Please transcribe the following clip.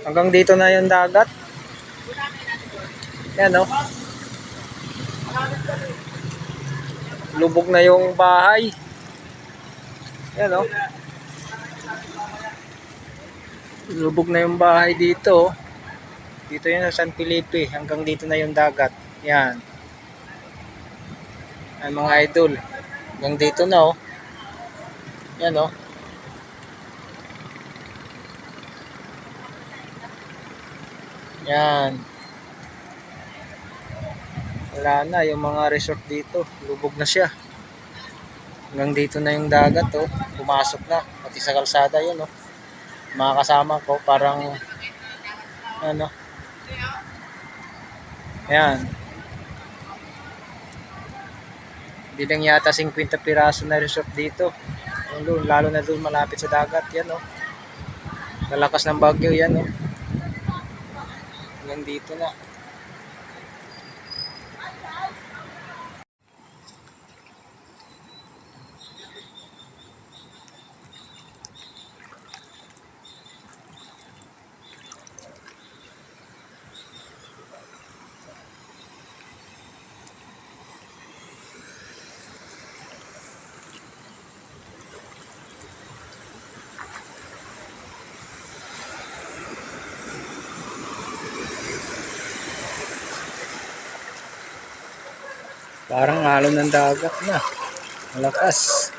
Hanggang dito na yung dagat. Yan o. Lubog na yung bahay. Yan o. Lubog na yung bahay dito. Dito yun sa San Felipe. Hanggang dito na yung dagat. Yan. Ay mga idol. Hanggang dito na o. Yan o. Yan. Wala na yung mga resort dito. Lubog na siya. Hanggang dito na yung dagat oh. Pumasok na. Pati sa kalsada yun oh. Mga kasama ko parang ano. Ayan. Hindi lang yata 50 piraso na resort dito. Lalo na doon malapit sa dagat. Yan oh. Lalakas ng bagyo yan oh. Hanggang dito na. Parang alon ng dagat na. Malakas.